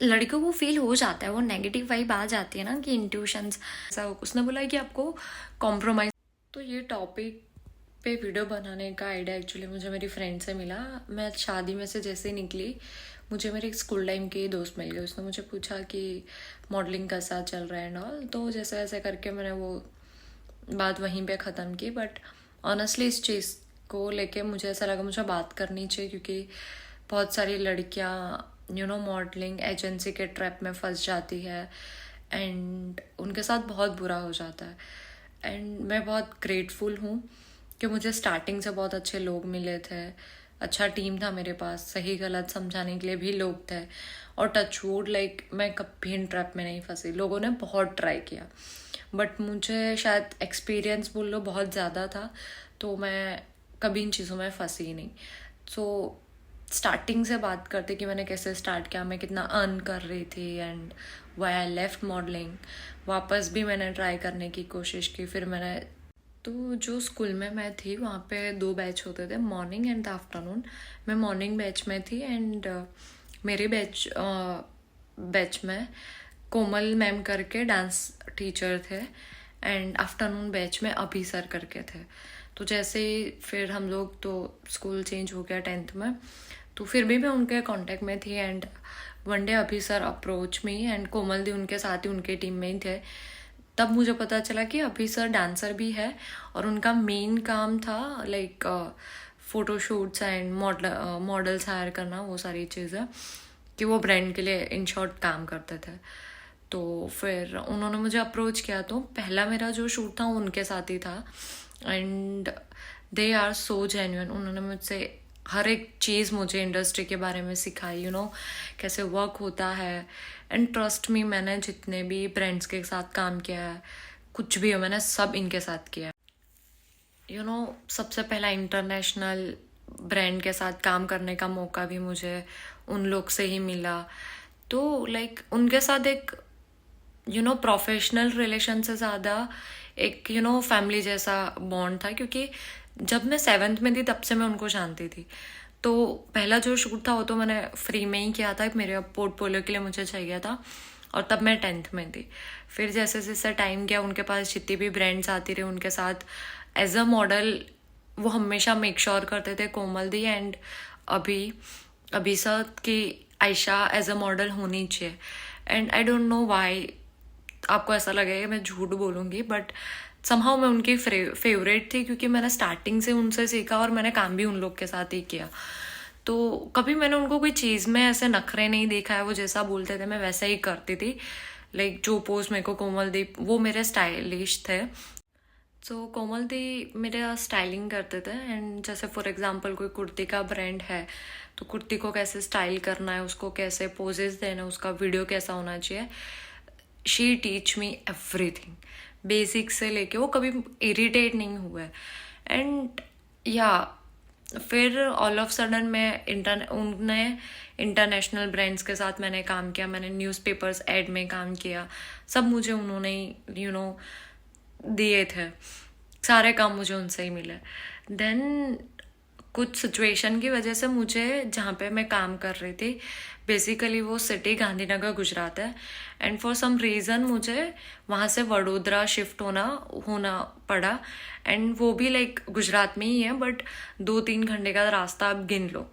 लड़कियों को फील हो जाता है, वो नेगेटिव वाइब आ जाती है ना कि इंट्यूशंस। ऐसा उसने बोला है कि आपको कॉम्प्रोमाइज़। तो ये टॉपिक पे वीडियो बनाने का आइडिया एक्चुअली मुझे मेरी फ्रेंड से मिला। मैं शादी में से जैसे ही निकली, मुझे मेरे स्कूल टाइम के दोस्त मिल गए। उसने मुझे पूछा कि मॉडलिंग कैसा चल रहा है एंड ऑल, तो जैसे वैसे करके मैंने वो बात वहीं पे ख़त्म की। बट ऑनेस्टली इस चीज़ को लेके मुझे ऐसा लगा मुझे बात करनी चाहिए, क्योंकि बहुत सारी लड़कियाँ मॉडलिंग एजेंसी के ट्रैप में फंस जाती है एंड उनके साथ बहुत बुरा हो जाता है। एंड मैं बहुत ग्रेटफुल हूँ कि मुझे स्टार्टिंग से बहुत अच्छे लोग मिले थे, अच्छा टीम था मेरे पास, सही गलत समझाने के लिए भी लोग थे। और टच वुड मैं कभी इन ट्रैप में नहीं फंसी। लोगों ने बहुत ट्राई किया बट मुझे शायद एक्सपीरियंस बोल लो बहुत ज़्यादा था, तो मैं कभी इन चीज़ों में फंसी नहीं। सो स्टार्टिंग से बात करते कि मैंने कैसे स्टार्ट किया, मैं कितना अर्न कर रही थी and why I left modelling. वापस भी मैंने ट्राई करने की कोशिश की। फिर मैंने तो जो स्कूल में मैं थी वहाँ पे 2 बैच होते थे, मॉर्निंग एंड आफ्टरनून। मैं मॉर्निंग बैच में थी एंड मेरे बैच में कोमल मैम करके डांस टीचर थे एंड आफ्टरनून बैच में अभी सर करके थे। तो जैसे ही फिर हम लोग तो स्कूल चेंज हो गया 10th में, तो फिर भी मैं उनके कांटेक्ट में थी एंड वन डे अभी सर अप्रोच में एंड कोमल दी उनके साथ ही उनके टीम में ही थे। तब मुझे पता चला कि अभी सर डांसर भी है और उनका मेन काम था फ़ोटोशूट्स एंड मॉडल्स हायर करना, वो सारी चीज़ें कि वो ब्रांड के लिए इन शॉर्ट काम करते थे। तो फिर उन्होंने मुझे अप्रोच किया, तो पहला मेरा जो शूट था वो उनके साथ ही था and they are so genuine. उन्होंने मुझसे हर एक चीज़ मुझे इंडस्ट्री के बारे में सिखाई, कैसे वर्क होता है। एंड ट्रस्ट मी, मैंने जितने भी ब्रांड्स के साथ काम किया है, कुछ भी हो, मैंने सब इनके साथ किया है। सबसे पहला इंटरनेशनल ब्रांड के साथ काम करने का मौका भी मुझे उन लोग से ही मिला। तो उनके साथ एक प्रोफेशनल रिलेशन से ज़्यादा एक फैमिली जैसा बॉन्ड था, क्योंकि जब मैं 7th में थी तब से मैं उनको जानती थी। तो पहला जो शूट था वो तो मैंने फ्री में ही किया था, मेरे पोर्टफोलियो के लिए मुझे चाहिए था, और तब मैं 10th में थी। फिर जैसे जैसे टाइम गया, उनके पास जितनी भी ब्रांड्स आती रही उनके साथ एज अ मॉडल वो हमेशा मेक श्योर करते थे, कोमल दी एंड अभी सर की आयशा एज अ मॉडल होनी चाहिए। And I don't know why आपको ऐसा लगेगा मैं झूठ बोलूँगी, बट समहाउ मैं उनकी फेवरेट थी, क्योंकि मैंने स्टार्टिंग से उनसे सीखा और मैंने काम भी उन लोग के साथ ही किया। तो कभी मैंने उनको कोई चीज़ में ऐसे नखरे नहीं देखा है, वो जैसा बोलते थे मैं वैसा ही करती थी। जो पोज मेरे को कोमल दी, वो मेरे स्टाइलिश थे। सो कोमल दी मेरा स्टाइलिंग करते थे एंड जैसे फॉर एग्जांपल कोई कुर्ती का ब्रांड है, तो कुर्ती को कैसे स्टाइल करना है, उसको कैसे पोजेस देना है, उसका वीडियो कैसा होना चाहिए, she teach me everything, basic से लेके। वो कभी इरिटेट नहीं हुआ है। एंड या फिर ऑल ऑफ सडन मैं उनने इंटरनेशनल ब्रांड्स के साथ मैंने काम किया, मैंने न्यूज़पेपर्स एड में काम किया, सब मुझे उन्होंने दिए थे, सारे काम मुझे उनसे ही मिले। देन कुछ सिचुएशन की वजह से मुझे जहाँ पे मैं काम कर रही थी, बेसिकली वो सिटी गांधीनगर गुजरात है, एंड फॉर सम रीज़न मुझे वहाँ से वडोदरा शिफ्ट होना पड़ा। एंड वो भी गुजरात में ही है, बट 2-3 घंटे का रास्ता आप गिन लो।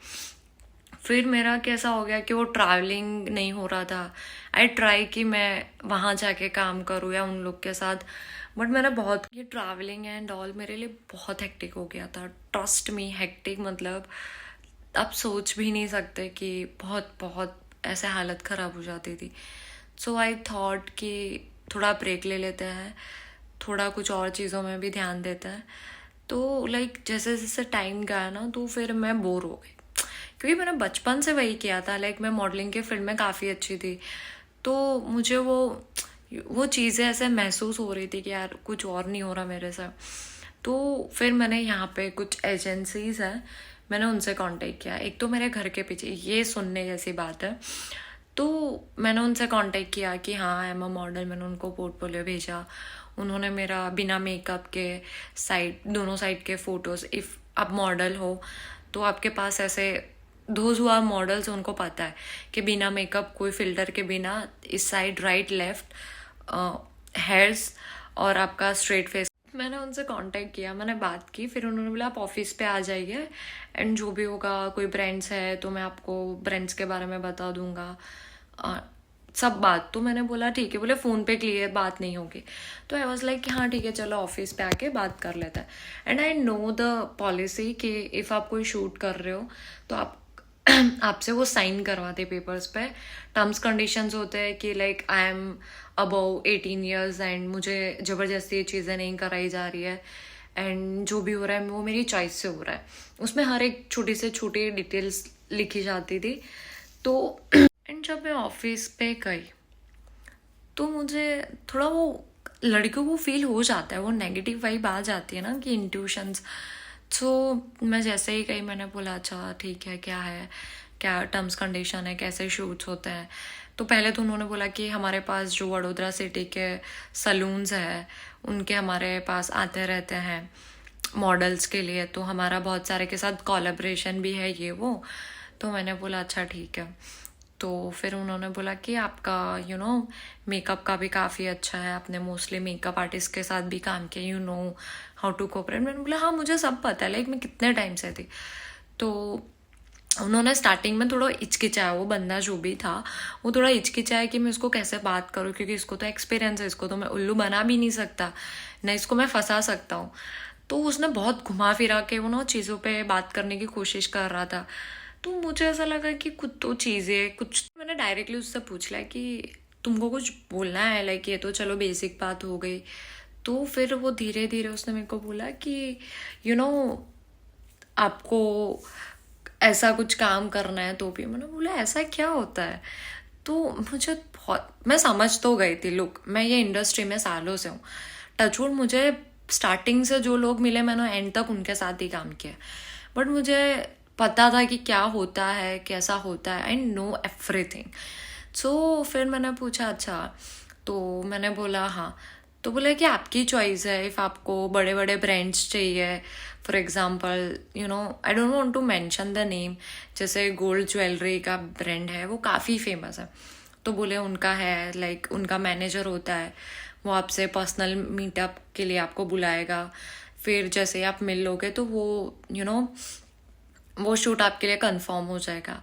फिर मेरा कैसा हो गया कि वो ट्रैवलिंग नहीं हो रहा था। आई ट्राई कि मैं वहाँ जाके काम करूँ या उन लोग के साथ, बट मैंने बहुत ये ट्रैवलिंग एंड ऑल मेरे लिए बहुत हेक्टिक हो गया था। ट्रस्ट मी, हेक्टिक मतलब आप सोच भी नहीं सकते कि बहुत बहुत ऐसे हालत ख़राब हो जाती थी। सो आई थॉट कि थोड़ा ब्रेक ले लेते हैं, थोड़ा कुछ और चीज़ों में भी ध्यान देते हैं। तो जैसे जैसे टाइम गया ना, तो फिर मैं बोर हो गई, क्योंकि मैंने बचपन से वही किया था। मैं मॉडलिंग के फील्ड में काफ़ी अच्छी थी, तो मुझे वो चीज़ें ऐसे महसूस हो रही थी कि यार कुछ और नहीं हो रहा मेरे से। तो फिर मैंने यहाँ पे कुछ एजेंसीज़ हैं, मैंने उनसे कांटेक्ट किया। एक तो मेरे घर के पीछे, ये सुनने जैसी बात है, तो मैंने उनसे कांटेक्ट किया कि हाँ आई एम अ मॉडल। मैंने उनको पोर्टफोलियो भेजा, उन्होंने मेरा बिना मेकअप के दोनों साइड के फ़ोटोज़, इफ़ आप मॉडल हो तो आपके पास ऐसे दोज हु आर मॉडल्स उनको पता है कि बिना मेकअप कोई फिल्टर के बिना इस साइड राइट लेफ्ट हेयर्स और आपका स्ट्रेट फेस। मैंने उनसे कांटेक्ट किया, मैंने बात की, फिर उन्होंने बोला आप ऑफिस पे आ जाइए एंड जो भी होगा, कोई ब्रांड्स है तो मैं आपको ब्रांड्स के बारे में बता दूंगा सब बात। तो मैंने बोला ठीक है, बोले फ़ोन पे क्लियर बात नहीं होगी। तो आई वॉज लाइक कि हाँ ठीक है चलो ऑफिस पे आके बात कर लेता है। And I know the policy कि इफ़ आप कोई शूट कर रहे हो तो आप आपसे वो साइन करवाते पेपर्स पे, टर्म्स कंडीशंस होते हैं कि like I am above 18 years and मुझे ज़बरदस्ती ये चीज़ें नहीं कराई जा रही है एंड जो भी हो रहा है वो मेरी चॉइस से हो रहा है। उसमें हर एक छोटी से छोटी डिटेल्स लिखी जाती थी। तो एंड जब मैं ऑफिस पे गई तो मुझे थोड़ा वो लड़कियों को फील हो जाता है, वो नेगेटिव वाइब आ जाती है ना कि इंट्यूशंस। सो मैं जैसे ही गई मैंने बोला अच्छा ठीक है, क्या है, क्या टर्म्स कंडीशन है, कैसे शूट्स होते हैं। तो पहले तो उन्होंने बोला कि हमारे पास जो वडोदरा सिटी के सलून्स है उनके हमारे पास आते रहते हैं मॉडल्स के लिए, तो हमारा बहुत सारे के साथ कोलैबोरेशन भी है ये वो। तो मैंने बोला अच्छा ठीक है। तो फिर उन्होंने बोला कि आपका मेकअप का भी काफ़ी अच्छा है, आपने मोस्टली मेकअप आर्टिस्ट के साथ भी काम किया, हाउ टू कोऑपरेट। मैंने बोला हाँ मुझे सब पता है, लाइक मैं कितने टाइम से थी। तो उन्होंने स्टार्टिंग में थोड़ा हिचकिचाया, वो बंदा जो भी था वो थोड़ा हिचकिचाया कि मैं इसको कैसे बात करूँ, क्योंकि इसको तो एक्सपीरियंस है, इसको तो मैं उल्लू बना भी नहीं सकता, ना इसको मैं फंसा सकता हूँ। तो उसने बहुत घुमा फिरा के वो चीज़ों पे बात करने की कोशिश कर रहा था। तो मुझे ऐसा लगा कि कुछ तो चीज़ें कुछ, मैंने डायरेक्टली उससे पूछ लिया कि तुमको कुछ बोलना है, लाइक ये तो चलो बेसिक बात हो गई। तो फिर वो धीरे धीरे उसने मेरे को बोला कि यू नो आपको ऐसा कुछ काम करना है। तो भी मैंने बोला ऐसा क्या होता है। तो मुझे बहुत, मैं समझ तो गई थी, लुक मैं ये इंडस्ट्री में सालों से हूँ, टचवुड मुझे स्टार्टिंग से जो लोग मिले मैंने एंड तक उनके साथ ही काम किया, बट मुझे पता था कि क्या होता है कैसा होता है, आई नो एवरीथिंग। सो फिर मैंने पूछा अच्छा, तो मैंने बोला हाँ। तो बोला कि आपकी चॉइस है, इफ़ आपको बड़े बड़े ब्रांड्स चाहिए, for example I don't want to mention the name, जैसे गोल्ड ज्वेलरी का ब्रांड है वो काफ़ी फेमस है। तो बोले उनका है, लाइक उनका मैनेजर होता है, वो आपसे पर्सनल मीटअप के लिए आपको बुलाएगा, फिर जैसे आप मिल लोगे तो वो वो शूट आपके लिए कंफर्म हो जाएगा।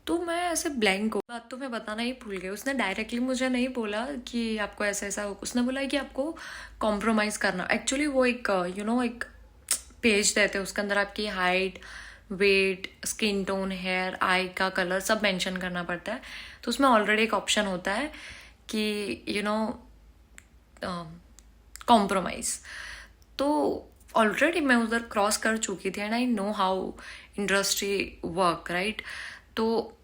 तो मैं ऐसे ब्लैंक हो, बात तो मैं बताना ही भूल गई। उसने डायरेक्टली मुझे नहीं बोला कि आपको ऐसा ऐसा, उसने बोला कि आपको कॉम्प्रोमाइज़ करना। एक्चुअली वो एक एक पेज देते हैं, उसके अंदर आपकी height, weight, skin tone, hair, eye का कलर सब मेंशन करना पड़ता है। तो उसमें ऑलरेडी एक ऑप्शन होता है कि कॉम्प्रोमाइज़। तो ऑलरेडी मैं उधर क्रॉस कर चुकी थी and I know how industry work, right. तो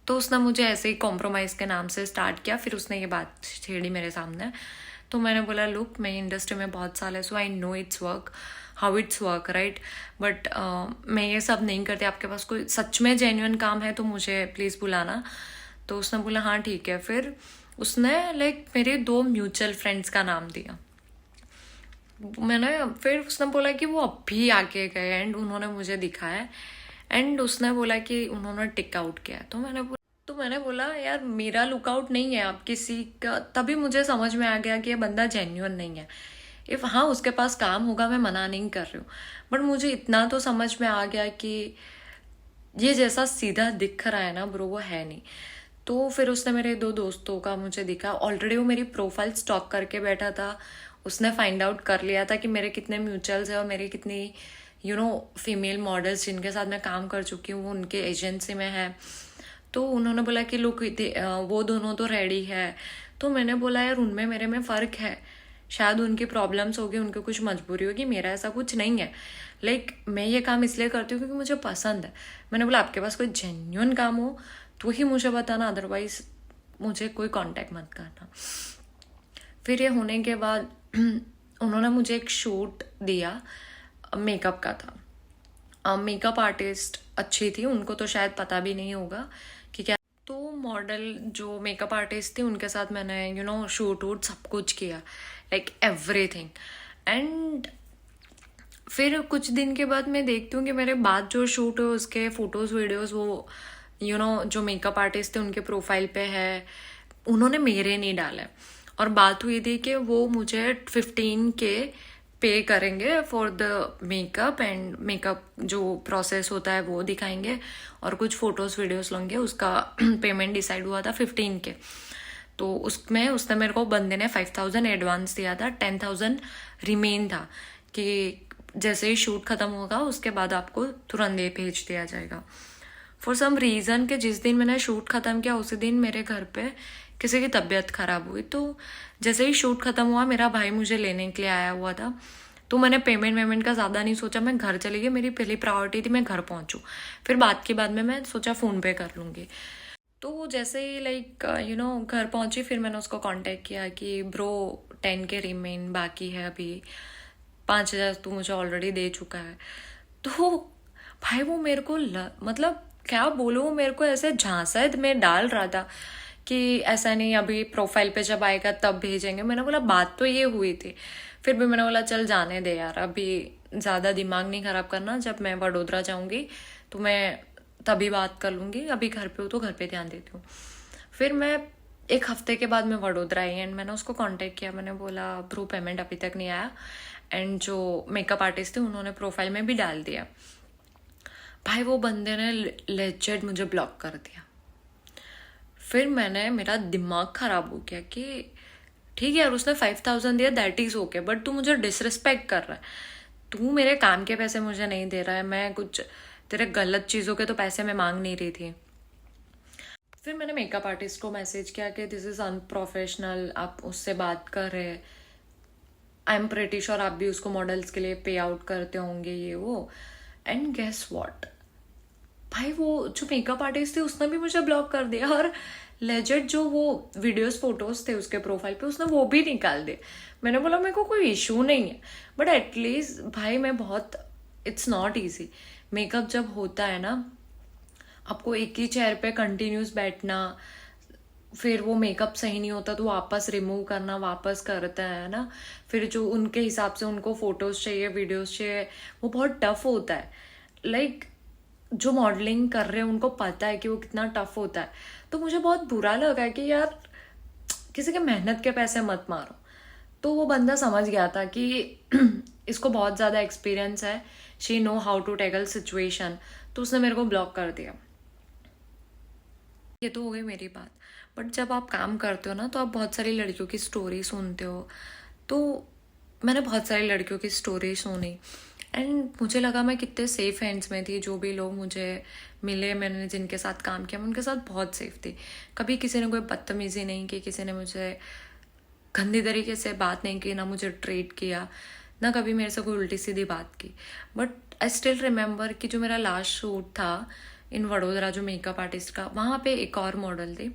तो उसने मुझे ऐसे ही कॉम्प्रोमाइज़ के नाम से स्टार्ट किया, फिर उसने ये बात छेड़ी मेरे सामने। तो मैंने बोला लुक मैं इंडस्ट्री में बहुत साल है, so I know it's work, how it's work, right, but मैं ये सब नहीं करती। आपके पास कोई सच में जेन्युइन काम है तो मुझे प्लीज़ बुलाना। तो उसने बोला हाँ ठीक है। फिर उसने लाइक मेरे 2 म्यूचुअल फ्रेंड्स का नाम दिया। मैंने फिर उसने बोला कि वो अभी आके गए एंड उन्होंने मुझे दिखाया एंड उसने बोला कि उन्होंने टिक आउट किया। तो मैंने बोला यार मेरा लुकआउट नहीं है, आप किसी का, तभी मुझे समझ में आ गया कि ये बंदा जेन्युइन नहीं है। इफ हाँ उसके पास काम होगा, मैं मना नहीं कर रही हूँ, बट मुझे इतना तो समझ में आ गया कि ये जैसा सीधा दिख रहा है ना ब्रो वो है नहीं। तो फिर उसने मेरे 2 दोस्तों का मुझे दिखा, ऑलरेडी वो मेरी प्रोफाइल स्टॉक करके बैठा था, उसने फाइंड आउट कर लिया था कि मेरे कितने म्यूचुअल्स है और मेरी कितनी फीमेल मॉडल्स जिनके साथ मैं काम कर चुकी हूँ वो उनके एजेंसी में है। तो उन्होंने बोला कि लोग वो दोनों तो रेडी है। तो मैंने बोला यार उनमें मेरे में फ़र्क है, शायद उनकी प्रॉब्लम्स होगी, उनकी कुछ मजबूरी होगी, मेरा ऐसा कुछ नहीं है। लाइक मैं ये काम इसलिए करती हूँ क्योंकि मुझे पसंद है। मैंने बोला आपके पास कोई जेन्युइन काम हो तो ही मुझे बताना, अदरवाइज मुझे कोई कांटेक्ट मत करना। फिर ये होने के बाद उन्होंने मुझे एक शूट दिया, मेकअप का था। मेकअप आर्टिस्ट अच्छी थी, उनको तो शायद पता भी नहीं होगा कि क्या। तो मॉडल जो मेकअप आर्टिस्ट थी उनके साथ मैंने शूट वूट सब कुछ किया, लाइक एवरीथिंग। एंड फिर कुछ दिन के बाद मैं देखती हूँ कि मेरे बाद जो शूट हुए उसके फोटोज वीडियोस वो जो मेकअप आर्टिस्ट थे उनके प्रोफाइल पे है, उन्होंने मेरे नहीं डाले। और बात हुई थी कि वो मुझे 15K पे करेंगे for the makeup, and makeup जो प्रोसेस होता है वो दिखाएंगे और कुछ फोटोज वीडियोस लेंगे, उसका पेमेंट डिसाइड हुआ था 15K। तो उसमें उसने मेरे को बंदे ने 5,000 एडवांस दिया था, 10,000 रिमेन था कि जैसे ही शूट खत्म होगा उसके बाद आपको तुरंत ये भेज दिया जाएगा। फॉर सम रीज़न कि जिस दिन मैंने शूट ख़त्म किया उसी दिन मेरे घर पे किसी की तबीयत ख़राब हुई। तो जैसे ही शूट ख़त्म हुआ मेरा भाई मुझे लेने के लिए आया हुआ था, तो मैंने पेमेंट वेमेंट का ज़्यादा नहीं सोचा, मैं घर चली गई। मेरी पहली प्रायोरिटी थी मैं घर पहुंचूं, फिर बात के बाद में मैं सोचा फ़ोन पे कर लूँगी। तो जैसे ही घर पहुंची, फिर मैंने उसको कांटेक्ट किया कि ब्रो 10K रिमेन बाकी है, अभी 5,000 तू मुझे ऑलरेडी दे चुका है। तो भाई वो मेरे को मतलब क्या बोलूँ, वो मेरे को ऐसे झांसा में डाल रहा था कि ऐसा नहीं, अभी प्रोफाइल पे जब आएगा तब भेजेंगे। मैंने बोला बात तो ये हुई थी। फिर भी मैंने बोला चल जाने दे यार, अभी ज़्यादा दिमाग नहीं ख़राब करना, जब मैं वडोदरा जाऊँगी तो मैं तभी बात कर लूँगी, अभी घर पे हूँ तो घर पे ध्यान देती हूँ। फिर मैं एक हफ्ते के बाद मैं वडोदरा आई एंड मैंने उसको कांटेक्ट किया। मैंने बोला ब्रो पेमेंट अभी तक नहीं आया, एंड जो मेकअप आर्टिस्ट थे उन्होंने प्रोफाइल में भी डाल दिया। भाई वो बंदे ने लेजेंड मुझे ब्लॉक कर दिया। फिर मेरा दिमाग खराब हो गया कि ठीक है यार, उसने 5,000 दिया, दैट इज ओके, बट तू मुझे डिसरिस्पेक्ट कर रहा है, तू मेरे काम के पैसे मुझे नहीं दे रहा है, मैं कुछ तेरे गलत चीज़ों के तो पैसे मैं मांग नहीं रही थी। फिर मैंने मेकअप आर्टिस्ट को मैसेज किया कि दिस इज़ अनप्रोफेशनल, आप उससे बात कर रहे हैं, आई एम प्रेटी श्योर आप भी उसको मॉडल्स के लिए पे आउट करते होंगे ये वो। एंड गेस व्हाट, भाई वो जो मेकअप आर्टिस्ट थे उसने भी मुझे ब्लॉक कर दिया, और लेजेंड जो वो वीडियोस फोटोज थे उसके प्रोफाइल पे उसने वो भी निकाल दिए। मैंने बोला मेरे को कोई इशू नहीं है, बट एटलीस्ट भाई मैं बहुत, इट्स नॉट ईजी। मेकअप जब होता है ना, आपको एक ही चेयर पे कंटिन्यूस बैठना, फिर वो मेकअप सही नहीं होता तो वापस रिमूव करना, वापस करता है ना, फिर जो उनके हिसाब से उनको फोटोज चाहिए, वीडियोस चाहिए, वो बहुत टफ होता है। लाइक जो मॉडलिंग कर रहे हैं उनको पता है कि वो कितना टफ होता है। तो मुझे बहुत बुरा लगा कि यार किसी के मेहनत के पैसे मत मारो। तो वो बंदा समझ गया था कि इसको बहुत ज़्यादा एक्सपीरियंस है, she know how to tackle situation, तो उसने मेरे को ब्लॉक कर दिया। ये तो हो गई मेरी बात। बट जब आप काम करते हो ना तो आप बहुत सारी लड़कियों की स्टोरी सुनते हो। तो मैंने बहुत सारी लड़कियों की स्टोरी सुनी एंड मुझे लगा मैं कितने सेफ हैंड्स में थी। जो भी लोग मुझे मिले, मैंने जिनके साथ काम किया, मैं उनके साथ बहुत सेफ थी। कभी किसी ने कोई बदतमीजी नहीं की, किसी ने मुझे गंदी तरीके से बात नहीं की, ना मुझे ट्रीट किया, ना कभी मेरे से कोई उल्टी सीधी बात की। बट आई स्टिल रिमेंबर कि जो मेरा लास्ट शूट था इन वडोदरा जो मेकअप आर्टिस्ट का, वहाँ पे एक और मॉडल थी।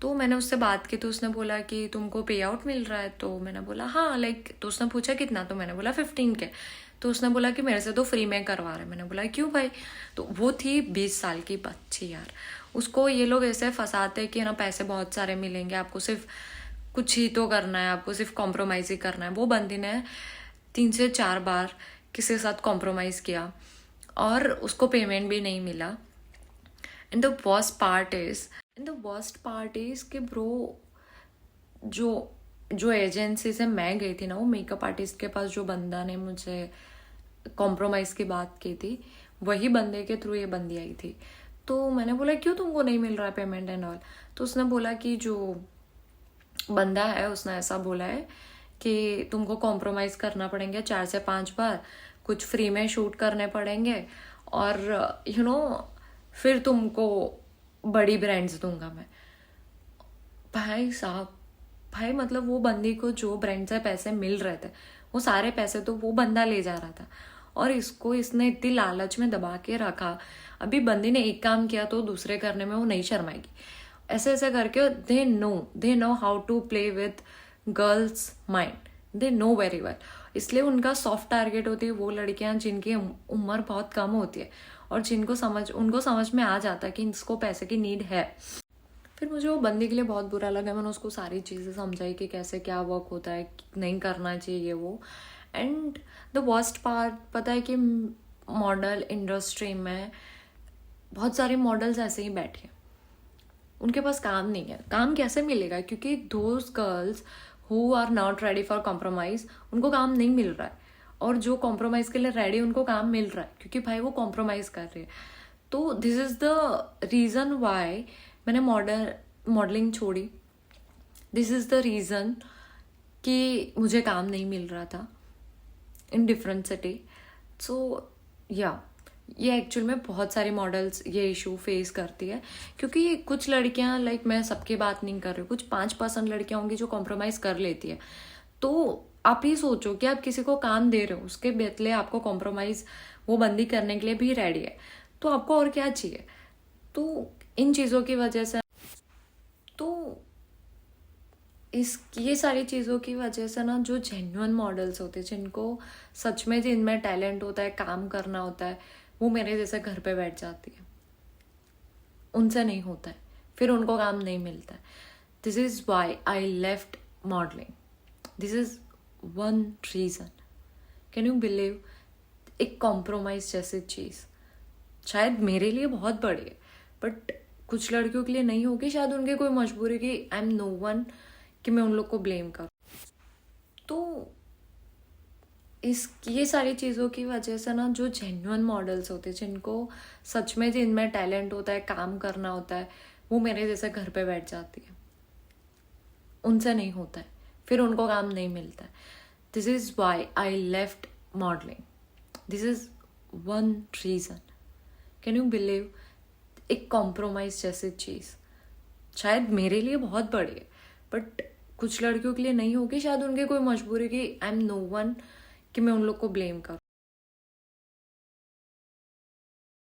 तो मैंने उससे बात की तो उसने बोला कि तुमको पे आउट मिल रहा है। तो मैंने बोला हाँ लाइक, तो उसने पूछा कितना, तो मैंने बोला 15K। तो उसने बोला कि मेरे से तो फ्री में करवा रहे हैं। मैंने बोला क्यों भाई। तो वो थी 20 साल की बच्ची यार, उसको ये लोग ऐसे फंसाते हैं कि ना पैसे बहुत सारे मिलेंगे, आपको सिर्फ कुछ ही तो करना है, आपको सिर्फ कॉम्प्रोमाइज़ ही करना है। वो बंदी ने 3 से 4 बार किसी के साथ कॉम्प्रोमाइज़ किया और उसको पेमेंट भी नहीं मिला। And the worst part is कि ब्रो जो एजेंसी से मैं गई थी ना, वो मेकअप आर्टिस्ट के पास जो बंदा ने मुझे कॉम्प्रोमाइज़ की बात की थी, वही बंदे के थ्रू ये बंदी आई थी। तो मैंने बोला क्यों तुमको नहीं मिल रहा है पेमेंट एंड ऑल। तो उसने बोला कि जो बंदा है उसने ऐसा बोला है कि तुमको कॉम्प्रोमाइज़ करना पड़ेंगे 4 से 5 बार, कुछ फ्री में शूट करने पड़ेंगे, और फिर तुमको बड़ी ब्रांड्स दूंगा मैं। भाई साहब, भाई मतलब वो बंदी को जो ब्रांड से पैसे मिल रहे थे वो सारे पैसे तो वो बंदा ले जा रहा था, और इसने इतनी लालच में दबा के रखा। अभी बंदी ने एक काम किया तो दूसरे करने में वो नहीं शर्माएगी। ऐसे ऐसे करके they know how to play with girls mind, they know very well. इसलिए उनका सॉफ्ट टारगेट होती है वो लड़कियां जिनकी उम्र बहुत कम होती है और उनको समझ में आ जाता है कि इसको पैसे की नीड है। फिर मुझे वो बंदी के लिए बहुत बुरा लगा। मैंने उसको सारी चीज़ें समझाई कि कैसे क्या वर्क होता है, नहीं करना चाहिए वो। एंड द वर्स्ट पार्ट पता है कि मॉडल इंडस्ट्री में बहुत सारे मॉडल्स ऐसे ही बैठे हैं, उनके पास काम नहीं है। काम कैसे मिलेगा? क्योंकि those girls who are not ready for compromise, उनको काम नहीं मिल रहा है, और जो कॉम्प्रोमाइज के लिए रेडी उनको काम मिल रहा है, क्योंकि भाई वो कॉम्प्रोमाइज कर रहे हैं। तो this is the reason why मैंने मॉडलिंग छोड़ी। दिस इज द रीज़न कि मुझे काम नहीं मिल रहा था इन डिफरेंट सिटी। सो या ये एक्चुअल में बहुत सारे मॉडल्स ये इशू फेस करती है, क्योंकि कुछ लड़कियां, लाइक मैं सबकी बात नहीं कर रही, कुछ 5% लड़कियां होंगी जो कॉम्प्रोमाइज़ कर लेती है। तो आप ही सोचो कि आप किसी को काम दे रहे हो, उसके बदले आपको कॉम्प्रोमाइज़ वो बंदी करने के लिए भी रेडी है, तो आपको और क्या चाहिए? तो इन चीज़ों की वजह से, तो ये सारी चीज़ों की वजह से ना, जो जेन्युइन मॉडल्स होते हैं, जिनको सच में जिनमें टैलेंट होता है, काम करना होता है, वो मेरे जैसे घर पे बैठ जाती है, उनसे नहीं होता है, फिर उनको काम नहीं मिलता है। This is why I left modelling. This is one reason. Can you believe? एक कॉम्प्रोमाइज़ जैसी चीज़ शायद मेरे लिए बहुत बड़ी है, बट कुछ लड़कियों के लिए नहीं होगी, शायद उनकी कोई मजबूरी कि आई एम नो वन कि मैं उन लोग को ब्लेम करूँ। तो ये सारी चीज़ों की वजह से ना, जो जेन्युइन मॉडल्स होते हैं, जिनको सच में जिनमें टैलेंट होता है, काम करना होता है, वो मेरे जैसे घर पे बैठ जाती है, उनसे नहीं होता है, फिर उनको काम नहीं मिलता है। This is why I left modelling. This is one reason. Can you believe? एक कॉम्प्रोमाइज़ जैसी चीज़ शायद मेरे लिए बहुत बड़ी है, बट कुछ लड़कियों के लिए नहीं होगी, शायद उनकी कोई मजबूरी कि आई एम नो वन कि मैं उन लोग को ब्लेम करूँ।